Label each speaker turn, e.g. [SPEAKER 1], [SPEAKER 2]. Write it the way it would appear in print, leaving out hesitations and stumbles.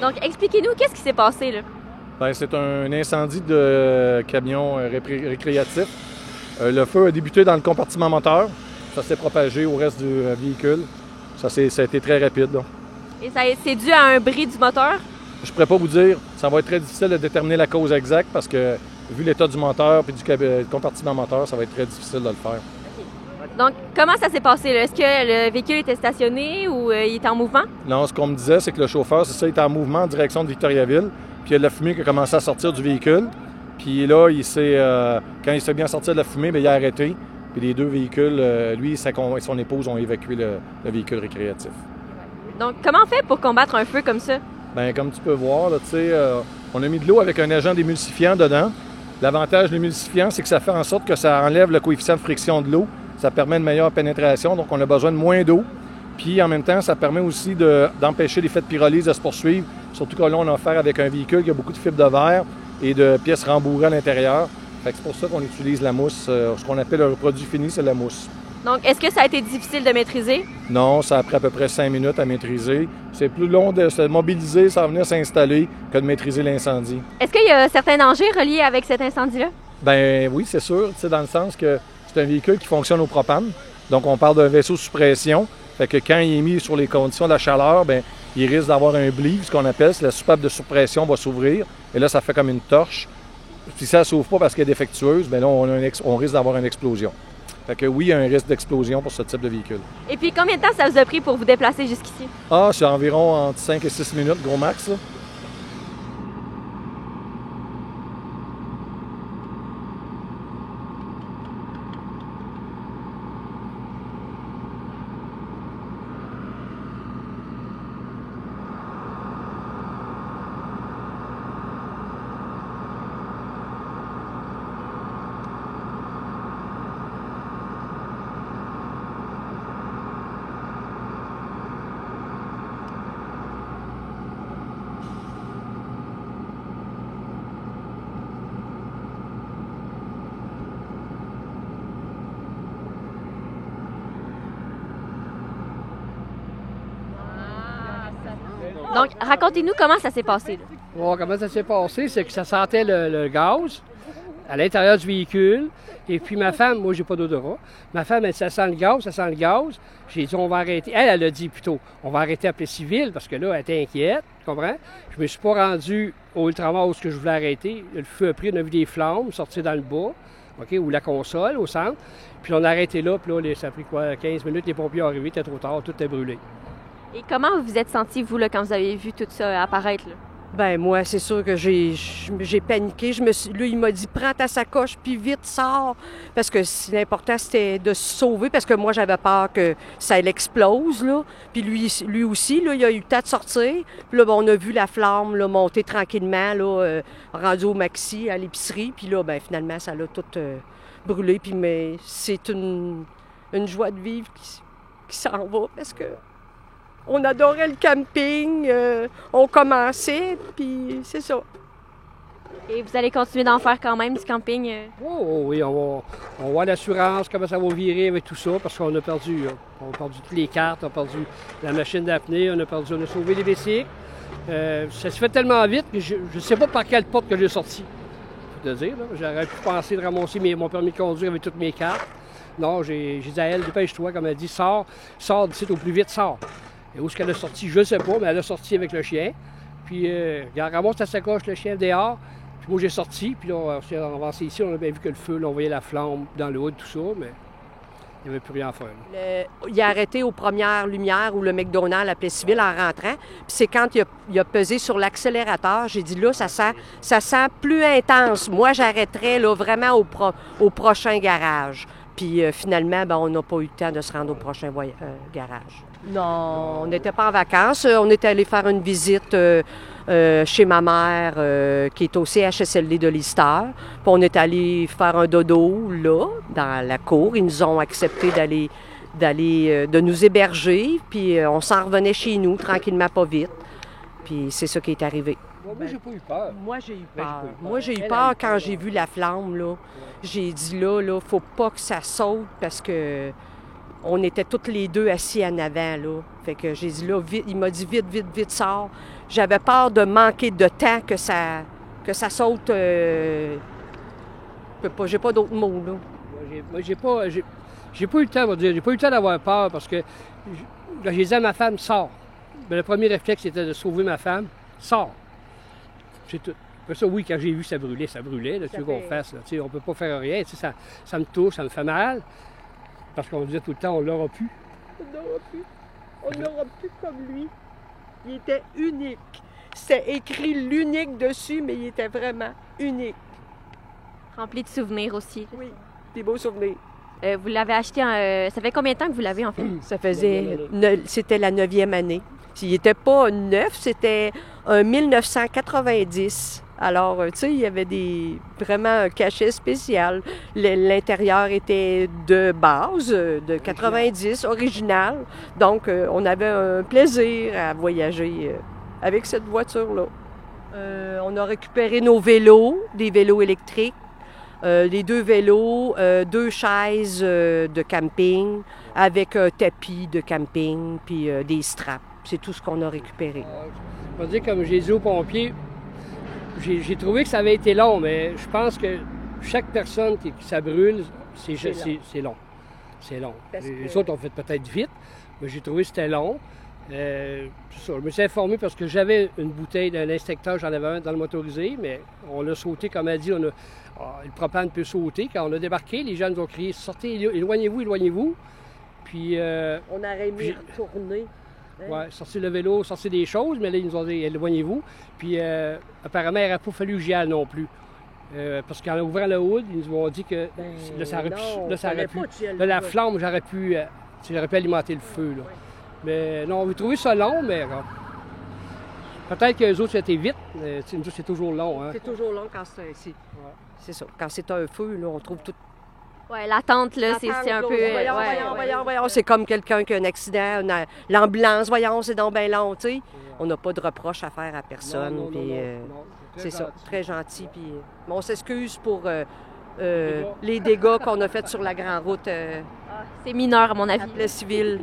[SPEAKER 1] Donc, expliquez-nous, qu'est-ce qui s'est passé, là?
[SPEAKER 2] Bien, c'est un incendie de camion récréatif. Le feu a débuté dans le compartiment moteur. Ça s'est propagé au reste du véhicule. Ça a été très rapide, là.
[SPEAKER 1] Et c'est dû à un bris du moteur?
[SPEAKER 2] Je ne pourrais pas vous dire. Ça va être très difficile de déterminer la cause exacte parce que, vu l'état du moteur et du compartiment moteur, ça va être très difficile de le faire.
[SPEAKER 1] Donc, comment ça s'est passé, là? Est-ce que le véhicule était stationné ou il était en mouvement?
[SPEAKER 2] Non, ce qu'on me disait, c'est que le chauffeur, c'est ça, il était en mouvement en direction de Victoriaville. Puis il y a de la fumée qui a commencé à sortir du véhicule. Puis là, quand il s'est bien sorti de la fumée, bien, il a arrêté. Puis les deux véhicules, lui et son épouse ont évacué le véhicule récréatif.
[SPEAKER 1] Donc, comment on fait pour combattre un feu comme ça?
[SPEAKER 2] Bien, comme tu peux voir, là, on a mis de l'eau avec un agent d'émulsifiant dedans. L'avantage de l'émulsifiant, c'est que ça fait en sorte que ça enlève le coefficient de friction de l'eau. Ça permet une meilleure pénétration, donc on a besoin de moins d'eau. Puis en même temps, ça permet aussi d'empêcher l'effet de pyrolyse de se poursuivre. Surtout que là, on a affaire avec un véhicule qui a beaucoup de fibres de verre et de pièces rembourrées à l'intérieur. Fait que c'est pour ça qu'on utilise la mousse. Ce qu'on appelle un produit fini, c'est la mousse.
[SPEAKER 1] Donc, est-ce que ça a été difficile de maîtriser?
[SPEAKER 2] Non, ça a pris à peu près 5 minutes à maîtriser. C'est plus long de se mobiliser, sans venir s'installer, que de maîtriser l'incendie.
[SPEAKER 1] Est-ce qu'il y a certains dangers reliés avec cet incendie-là?
[SPEAKER 2] Bien oui, c'est sûr, dans le sens que c'est un véhicule qui fonctionne au propane. Donc, on parle d'un vaisseau sous pression. Fait que quand il est mis sur les conditions de la chaleur, bien, il risque d'avoir un bleed, ce qu'on appelle, c'est la soupape de surpression va s'ouvrir. Et là, ça fait comme une torche. Si ça ne s'ouvre pas parce qu'elle est défectueuse, bien là, on risque d'avoir une explosion. Fait que oui, il y a un risque d'explosion pour ce type de véhicule.
[SPEAKER 1] Et puis, combien de temps ça vous a pris pour vous déplacer jusqu'ici?
[SPEAKER 2] Ah, c'est environ entre 5 et 6 minutes, gros max, là.
[SPEAKER 1] Donc, racontez-nous comment ça s'est passé, là.
[SPEAKER 3] Bon, comment ça s'est passé, c'est que ça sentait le gaz à l'intérieur du véhicule. Et puis ma femme, moi, j'ai pas d'odorat. Ma femme, elle, ça sent le gaz, ça sent le gaz. J'ai dit, on va arrêter. Elle a dit plutôt, on va arrêter à civil parce que là, elle était inquiète, tu comprends? Je me suis pas rendu au ultramar où je voulais arrêter. Le feu a pris, on a vu des flammes sortir dans le bas, OK, ou la console, au centre. Puis on a arrêté là, puis là, ça a pris quoi, 15 minutes, les pompiers sont arrivés, c'était trop tard, tout est brûlé.
[SPEAKER 1] Et comment vous vous êtes senti, vous, là, quand vous avez vu tout ça apparaître, là?
[SPEAKER 4] Ben moi, c'est sûr que j'ai paniqué. Lui, il m'a dit, prends ta sacoche, puis vite, sors. Parce que l'important, c'était de se sauver, parce que moi, j'avais peur que ça explose, là. Puis lui aussi, là, il a eu le temps de sortir. Puis là, ben, on a vu la flamme, là, monter tranquillement, là, rendu au Maxi, à l'épicerie. Puis là, ben finalement, ça l'a tout brûlé. Puis mais c'est une joie de vivre qui s'en va, parce que on adorait le camping, on commençait, puis c'est ça.
[SPEAKER 1] Et vous allez continuer d'en faire quand même, du camping?
[SPEAKER 3] Oh, oui, on voit l'assurance, comment ça va virer avec tout ça, parce qu'on a perdu toutes les cartes, on a perdu la machine d'apnée, on a sauvé les bicycles. Ça se fait tellement vite que je ne sais pas par quelle porte que j'ai sorti. Faut te dire, là. J'aurais pu penser de ramasser mon permis de conduire avec toutes mes cartes. Non, j'ai dit à elle, dépêche-toi, comme elle dit, sors d'ici au plus vite, sors. Et où est-ce qu'elle a sorti, je ne sais pas, mais elle a sorti avec le chien. Puis, elle ramasse ta sacoche, le chien dehors. Puis moi, j'ai sorti. Puis là, on s'est avancé ici, on a bien vu que le feu, là, on voyait la flamme dans le hood, tout ça, mais il n'y avait plus rien à faire.
[SPEAKER 4] Il a arrêté aux premières lumières où le McDonald's appelait civil en rentrant. Puis c'est quand il a pesé sur l'accélérateur, j'ai dit là, ça sent plus intense. Moi, j'arrêterais là, vraiment au prochain garage. Puis finalement, ben, on n'a pas eu le temps de se rendre au prochain garage. Non, on n'était pas en vacances. On est allé faire une visite chez ma mère qui est au CHSLD de Lister. Puis on est allé faire un dodo là, dans la cour. Ils nous ont accepté de nous héberger. Puis on s'en revenait chez nous, tranquillement, pas vite. Puis c'est ça qui est arrivé.
[SPEAKER 3] Moi, j'ai pas eu peur.
[SPEAKER 4] Moi, j'ai eu peur. Moi, j'ai eu peur quand j'ai vu la flamme, là. J'ai dit, là, faut pas que ça saute parce que on était toutes les deux assis en avant, là. Fait que j'ai dit, là, vite, il m'a dit, vite, vite, vite, sors. J'avais peur de manquer de temps, que ça saute. J'ai pas d'autres mots, là.
[SPEAKER 3] Moi, j'ai pas eu le temps, on va dire. J'ai pas eu le temps d'avoir peur parce que j'ai dit à ma femme, sors. Mais le premier réflexe, c'était de sauver ma femme. Sors. C'est tout. Après ça, oui, quand j'ai vu ça brûlait, là, tu veux qu'on fasse. Là, tu sais, on peut pas faire rien. Tu sais, ça me touche, ça me fait mal. Parce qu'on disait tout le temps, on l'aura plus.
[SPEAKER 4] On n'aura plus. On n'aura plus comme lui. Il était unique. C'était écrit l'unique dessus, mais il était vraiment unique.
[SPEAKER 1] Rempli de souvenirs aussi.
[SPEAKER 4] Oui, des beaux souvenirs.
[SPEAKER 1] Vous l'avez acheté, ça fait combien de temps que vous l'avez en fait?
[SPEAKER 4] Ça faisait... C'était la 9e année. S'il n'était pas neuf, c'était un 1990. Alors, tu sais, il y avait vraiment un cachet spécial. L'intérieur était de base, de 90, original. Donc, on avait un plaisir à voyager avec cette voiture-là. On a récupéré nos vélos, des vélos électriques, les 2 vélos, 2 chaises de camping avec un tapis de camping, puis des straps. C'est tout ce qu'on a récupéré.
[SPEAKER 3] Je vais dire, comme j'ai dit aux pompiers, j'ai trouvé que ça avait été long, mais je pense que chaque personne qui ça brûle, c'est long. C'est long. Les autres ont fait peut-être vite, mais j'ai trouvé que c'était long. C'est ça, je me suis informé parce que j'avais une bouteille d'un instincteur, j'en avais un dans le motorisé, mais on l'a sauté, comme elle dit, le propane peut sauter. Quand on a débarqué, les gens nous ont crié « Sortez, éloignez-vous, éloignez-vous ». Puis...
[SPEAKER 4] on aurait aimé retourner.
[SPEAKER 3] Oui, sortir le vélo, sortir des choses, mais là, ils nous ont dit éloignez-vous. Puis apparemment, il n'aurait pas fallu que j'y aille non plus. Parce qu'en ouvrant le hood, ils nous ont dit que là, ça aurait pu. Là, la flamme, j'aurais pu alimenter le feu. Là. Ouais. Mais non, on a trouvé ça long, mais peut-être que les autres, c'était vite, mais nous, c'est toujours long. Hein?
[SPEAKER 4] C'est toujours long quand c'est ainsi. Ouais. C'est ça. Quand c'est un feu, là, on trouve tout.
[SPEAKER 1] Oui, l'attente, là, c'est un peu...
[SPEAKER 4] Voyons. C'est comme quelqu'un qui a un accident, l'ambulance, voyons, c'est donc bien long, tu sais. On n'a pas de reproche à faire à personne.
[SPEAKER 3] Non,
[SPEAKER 4] c'est ça, très gentil. Puis, on s'excuse pour les dégâts qu'on a faits sur la grande route.
[SPEAKER 1] C'est mineur, à mon avis.
[SPEAKER 4] Le civil.